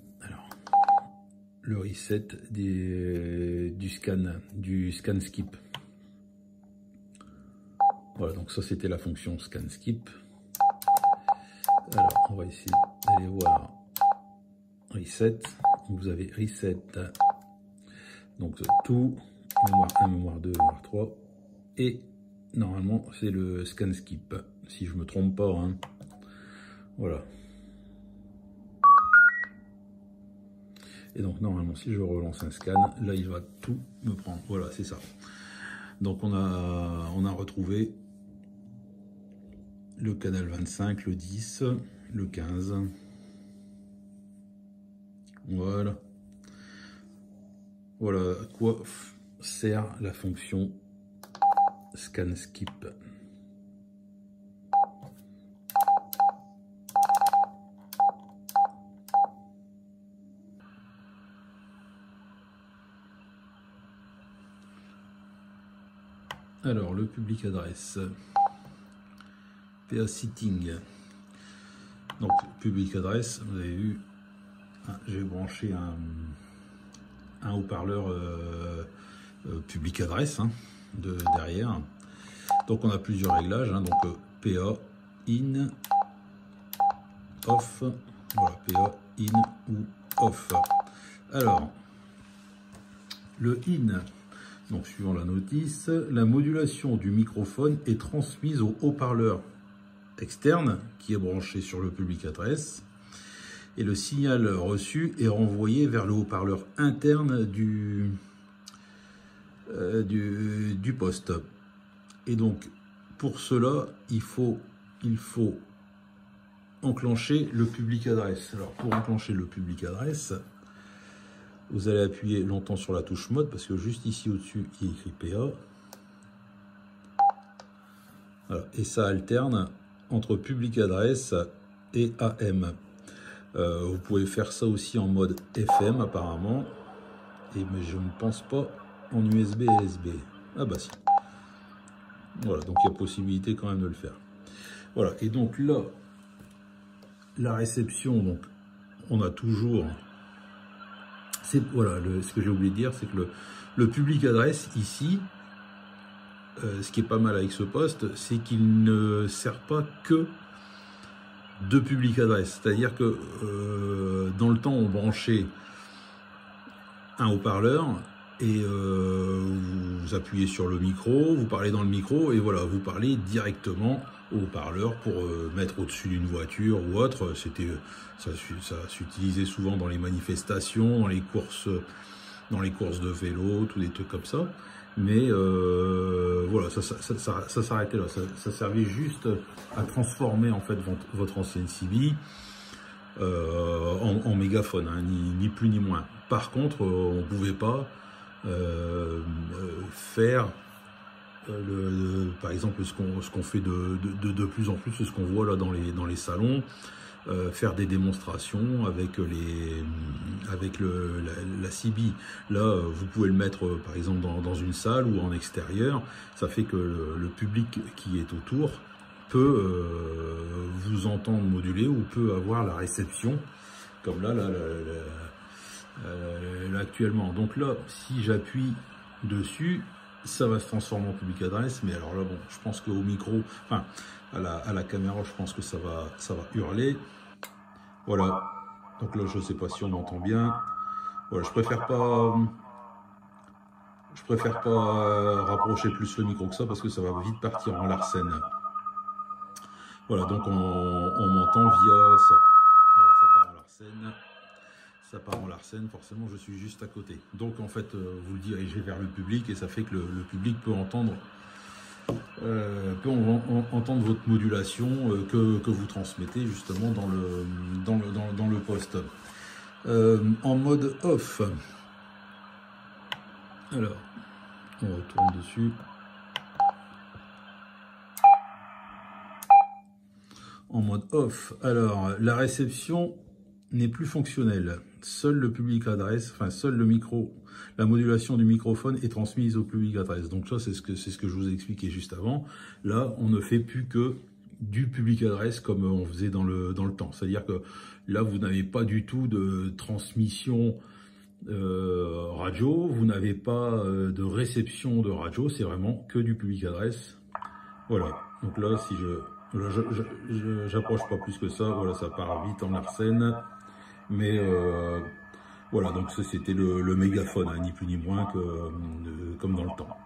le reset du scan skip. Voilà, donc ça c'était la fonction scan skip. Alors, on va essayer d'aller voir reset. Vous avez reset, donc tout, mémoire 1, mémoire 2, mémoire 3. Et normalement, c'est le scan skip, si je me trompe pas. Hein. Voilà. Et donc, normalement, si je relance un scan, là, il va tout me prendre. Voilà, c'est ça. Donc, on a retrouvé le canal 25, le 10, le 15. Voilà. Voilà à quoi sert la fonction scan skip. Alors le public adresse, PA Sitting. Donc public adresse, vous avez vu, j'ai branché un haut-parleur public adresse derrière. Donc on a plusieurs réglages, donc PA, in, off, voilà, PA, in ou off. Alors, le in, donc suivant la notice, la modulation du microphone est transmise au haut-parleur externe qui est branché sur le public adresse et le signal reçu est renvoyé vers le haut-parleur interne du poste. Et donc pour cela il faut enclencher le public adresse. Alors pour enclencher le public adresse, vous allez appuyer longtemps sur la touche mode parce que juste ici au-dessus il est écrit PA. Voilà. Et ça alterne entre public adresse et AM. Vous pouvez faire ça aussi en mode FM apparemment, mais je ne pense pas en USB et SB. Ah bah si. Voilà, donc il y a possibilité quand même de le faire. Voilà, et donc là, la réception, donc on a toujours... Voilà, ce que j'ai oublié de dire, c'est que le public adresse ici, ce qui est pas mal avec ce poste, c'est qu'il ne sert pas que de public adresse. C'est-à-dire que dans le temps, on branchait un haut-parleur et vous appuyez sur le micro, vous parlez dans le micro et voilà, vous parlez directement au haut-parleur pour mettre au-dessus d'une voiture ou autre. Ça s'utilisait souvent dans les manifestations, dans les courses de vélo, tous des trucs comme ça. Mais voilà, ça s'arrêtait là. Ça servait juste à transformer en fait votre ancienne CB en mégaphone, ni plus ni moins. Par contre, on ne pouvait pas faire par exemple, ce qu'on fait de plus en plus, ce qu'on voit là dans les salons, faire des démonstrations avec la CB. Là, vous pouvez le mettre par exemple dans une salle ou en extérieur. Ça fait que le public qui est autour peut vous entendre moduler ou peut avoir la réception, comme là actuellement. Donc là, si j'appuie dessus, ça va se transformer en public adresse, mais alors là, bon, je pense qu'au micro, enfin, à la caméra, je pense que ça va hurler. Voilà. Donc là, je sais pas si on entend bien. Voilà, je préfère pas rapprocher plus le micro que ça parce que ça va vite partir en larcène. Voilà, donc on m'entend via ça. Voilà, ça part en larcène. Ça part en larcène, forcément je suis juste à côté. Donc en fait, vous le dirigez vers le public et ça fait que le public peut entendre votre modulation que vous transmettez justement dans le poste. En mode off. Alors, on retourne dessus. En mode off. Alors, la réception n'est plus fonctionnelle. Seul le public adresse, enfin seul le micro, la modulation du microphone est transmise au public adresse. Donc ça, c'est ce que je vous ai expliqué juste avant. Là, on ne fait plus que du public adresse comme on faisait dans le temps. C'est-à-dire que là, vous n'avez pas du tout de transmission radio, vous n'avez pas de réception de radio, c'est vraiment que du public adresse. Voilà. Donc là, si j'approche pas plus que ça, voilà, ça part vite en larcène. Mais voilà, donc ça c'était le mégaphone, hein, ni plus ni moins que comme dans le temps.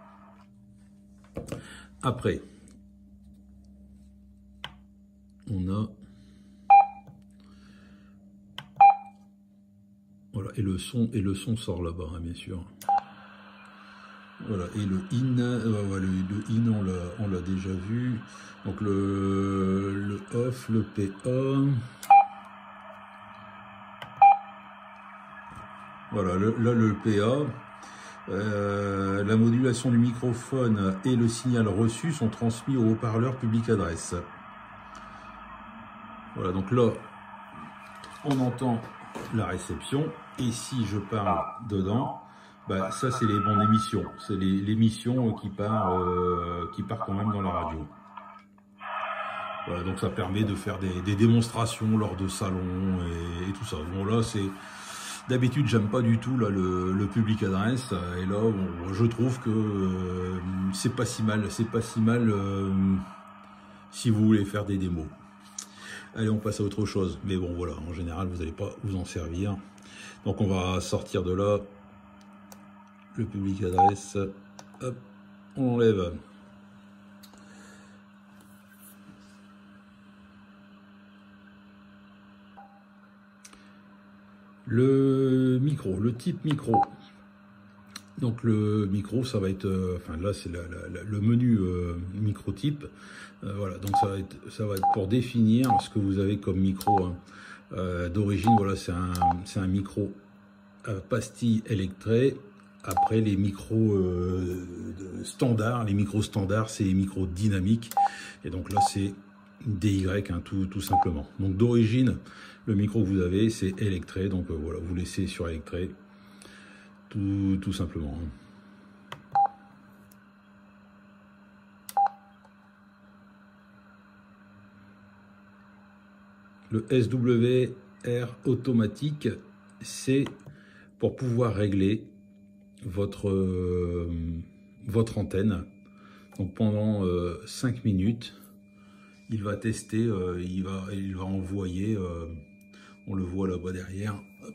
Après, on a voilà, et le son sort là-bas, hein, bien sûr. Voilà, et le in, voilà, le in on l'a déjà vu. Donc le off, le PA. Voilà, là le PA, la modulation du microphone et le signal reçu sont transmis au haut-parleur public adresse. Voilà, donc là, on entend la réception, et si je parle dedans, bah, ça c'est les bandes d'émission, c'est l'émission qui part quand même dans la radio. Voilà, donc ça permet de faire des démonstrations lors de salons et tout ça. Bon là c'est... D'habitude, j'aime pas du tout là le public adresse, et là, bon, je trouve que c'est pas si mal, si vous voulez faire des démos. Allez, on passe à autre chose, mais bon, voilà, en général, vous n'allez pas vous en servir. Donc, on va sortir de là, le public adresse, hop, on enlève. Le micro, le type micro. Donc le micro, ça va être, enfin là c'est le menu micro type. Voilà, donc ça va être pour définir ce que vous avez comme micro. Hein. D'origine, voilà, c'est un micro pastille électrée. Après les micros standards, c'est les micros dynamiques. Et donc là c'est DY, hein, tout simplement. Donc d'origine, le micro que vous avez, c'est électré, donc voilà, vous laissez sur électré, tout simplement. Le SWR automatique, c'est pour pouvoir régler votre antenne. Donc pendant 5 minutes, il va tester, il va envoyer, on le voit là-bas derrière, hop.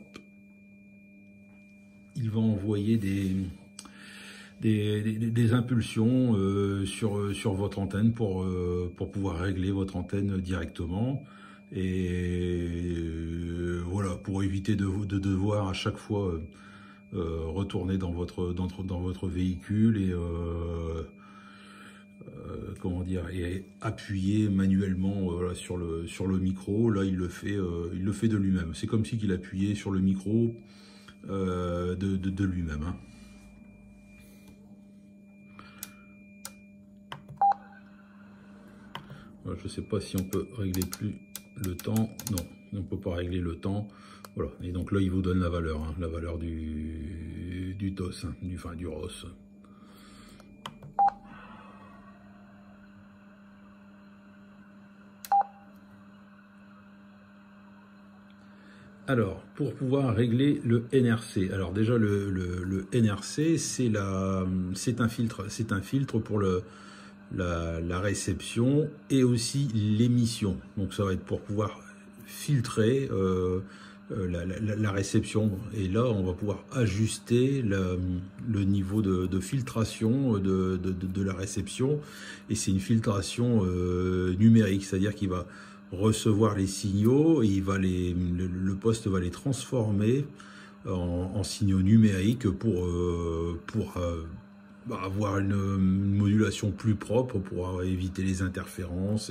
Il va envoyer des impulsions sur votre antenne pour pouvoir régler votre antenne directement. Et voilà, pour éviter de devoir à chaque fois retourner dans votre véhicule et comment dire, et appuyer manuellement voilà, sur le micro. Là il le fait de lui-même. C'est comme si il appuyait sur le micro de lui-même. Hein. Voilà, je ne sais pas si on peut régler plus le temps. Non, on ne peut pas régler le temps. Voilà, et donc là, il vous donne la valeur, hein, la valeur du DOS, hein, du ROS. Alors, pour pouvoir régler le NRC, alors déjà le NRC, c'est un filtre pour la réception et aussi l'émission. Donc ça va être pour pouvoir filtrer la réception. Et là, on va pouvoir ajuster le niveau de filtration de la réception. Et c'est une filtration numérique, c'est-à-dire qu'il va recevoir les signaux et le poste va les transformer en signaux numériques pour avoir une modulation plus propre, pour éviter les interférences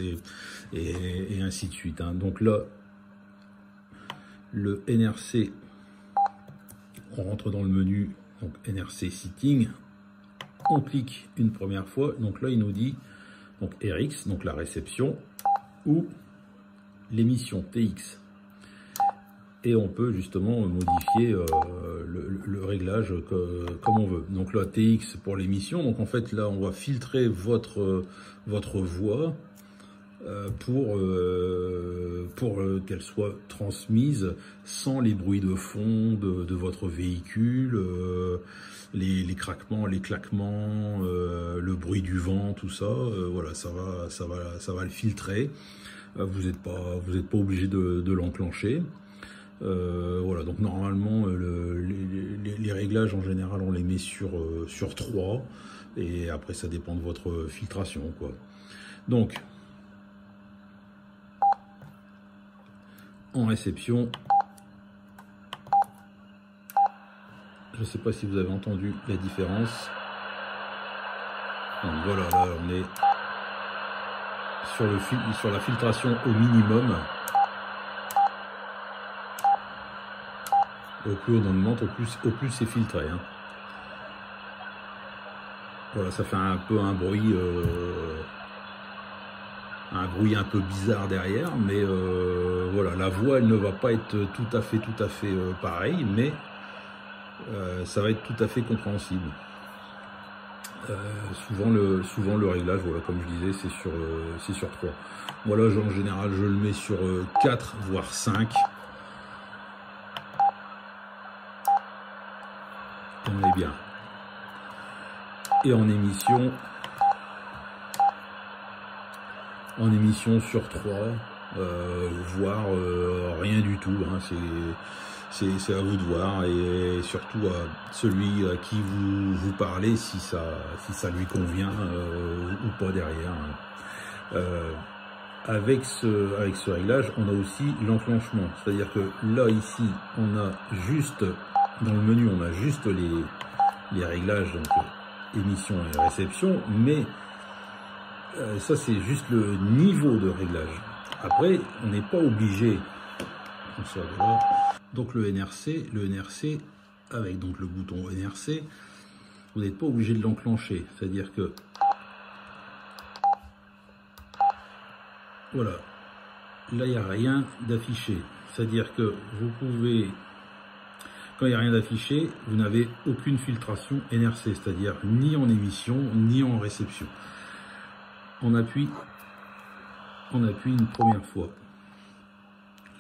et ainsi de suite, hein. Donc là, le NRC, on rentre dans le menu, donc NRC Setting, on clique une première fois, donc là il nous dit donc RX, donc la réception, ou l'émission TX. Et on peut justement modifier le réglage comme on veut. Donc là, TX pour l'émission. Donc en fait, là, on va filtrer votre voix pour qu'elle soit transmise sans les bruits de fond de votre véhicule, les craquements, les claquements, le bruit du vent, tout ça. Voilà, ça va le filtrer. Vous n'êtes pas obligé de l'enclencher. Voilà, donc normalement les réglages en général on les met sur 3 et après ça dépend de votre filtration, quoi. Donc en réception, je ne sais pas si vous avez entendu la différence. Donc voilà, là on est sur la filtration au minimum. Au plus on augmente, au plus c'est filtré, hein. Voilà, ça fait un peu un bruit un peu bizarre derrière, mais voilà, la voix elle ne va pas être tout à fait pareille, mais ça va être tout à fait compréhensible. Souvent le réglage, voilà, comme je disais, c'est sur 3. Voilà, en général je le mets sur 4 voire 5. On est bien. Et en émission sur 3, voire rien du tout, hein. C'est à vous de voir, et surtout à celui à qui vous parlez, si ça lui convient ou pas derrière, hein. Avec ce réglage, on a aussi l'enclenchement, c'est-à-dire que là ici on a juste dans le menu, on a juste les réglages, donc émission et réception, mais ça c'est juste le niveau de réglage. Après, on n'est pas obligé. Donc le NRC avec donc le bouton NRC, vous n'êtes pas obligé de l'enclencher. C'est-à-dire que voilà, là il n'y a rien d'affiché. C'est-à-dire que vous pouvez, quand il n'y a rien d'affiché, vous n'avez aucune filtration NRC, c'est-à-dire ni en émission ni en réception. On appuie une première fois.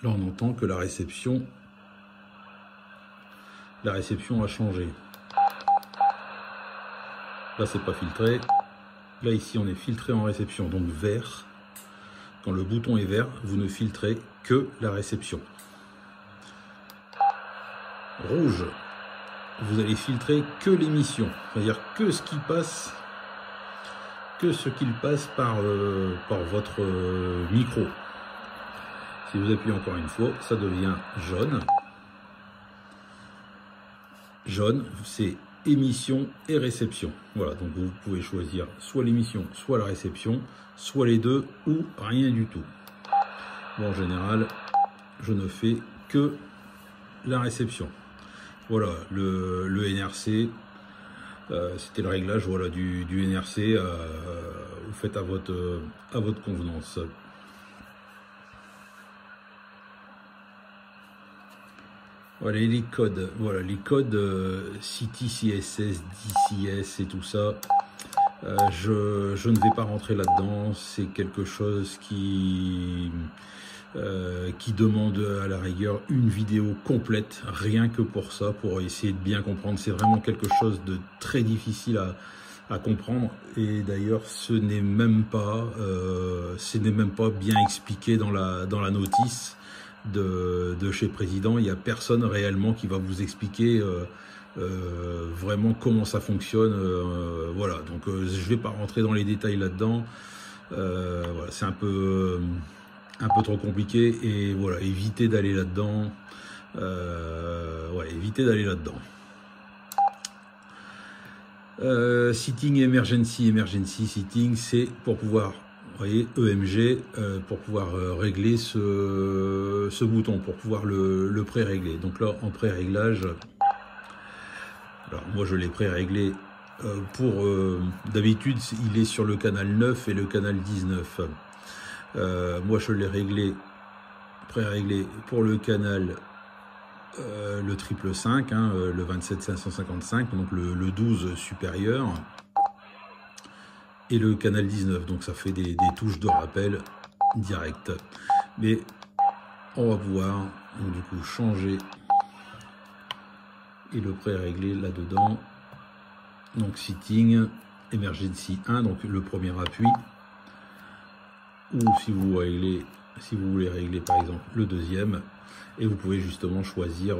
Là, on entend que la réception a changé. Là, c'est pas filtré. Là, ici, on est filtré en réception, donc vert. Quand le bouton est vert, vous ne filtrez que la réception. Rouge, vous allez filtrer que l'émission, c'est-à-dire que ce qu'il passe par votre micro. Si vous appuyez encore une fois, ça devient jaune. Jaune, c'est émission et réception. Voilà, donc vous pouvez choisir soit l'émission, soit la réception, soit les deux ou rien du tout. Bon, en général, je ne fais que la réception. Voilà, le NRC, c'était le réglage, voilà, du NRC. vous faites à votre convenance. Voilà les codes, City, CSS, DCS et tout ça. Je ne vais pas rentrer là-dedans. C'est quelque chose qui demande à la rigueur une vidéo complète, rien que pour ça, pour essayer de bien comprendre. C'est vraiment quelque chose de très difficile à comprendre. Et d'ailleurs, ce n'est même pas bien expliqué dans la notice de chez Président. Il n'y a personne réellement qui va vous expliquer vraiment comment ça fonctionne. Voilà, donc je vais pas rentrer dans les détails là-dedans. Voilà, c'est un peu trop compliqué, et voilà, évitez d'aller là-dedans. Ouais, évitez d'aller là-dedans. Setting emergency setting, c'est pour pouvoir, vous voyez, EMG, pour pouvoir régler ce bouton, pour pouvoir le pré-régler. Donc là, en pré-réglage, alors moi je l'ai pré-réglé d'habitude il est sur le canal 9 et le canal 19. Moi je l'ai pré-réglé pour le canal le 555, hein, le 27555, donc le 12 supérieur, et le canal 19, donc ça fait des touches de rappel direct. Mais on va pouvoir donc, du coup changer et le pré-régler là-dedans. Donc setting emergency 1, donc le premier appui, ou si vous voulez régler par exemple le deuxième, et vous pouvez justement choisir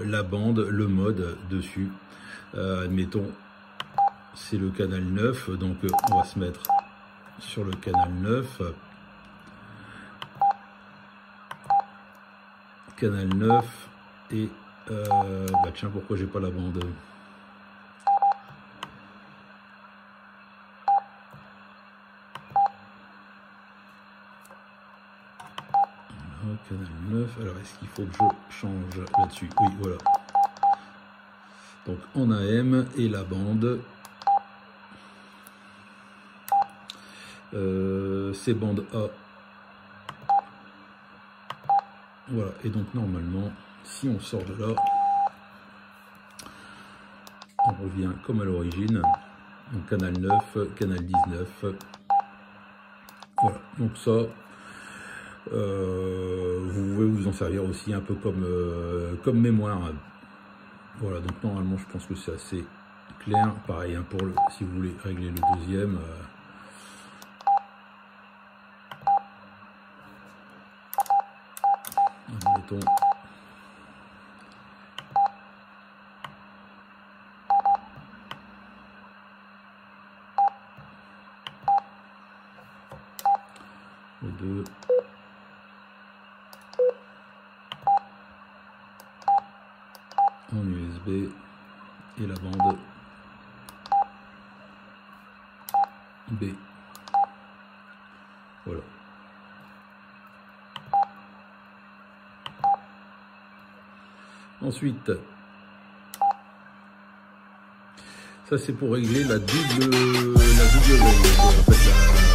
la bande, le mode dessus. Admettons, c'est le canal 9, donc on va se mettre sur le canal 9. Canal 9, et bah tiens, pourquoi j'ai pas la bande? Canal 9, alors est-ce qu'il faut que je change là-dessus? Oui, voilà. Donc en AM, et la bande, c'est bande A. Voilà, et donc normalement, si on sort de là, on revient comme à l'origine. Donc canal 9, canal 19. Voilà, donc ça, vous pouvez vous en servir aussi un peu comme mémoire. Voilà, donc normalement je pense que c'est assez clair. Pareil, hein, si vous voulez régler le deuxième. Mettons. Le 2. En USB, et la bande B. Voilà. Ensuite, ça c'est pour régler la double veille. En fait,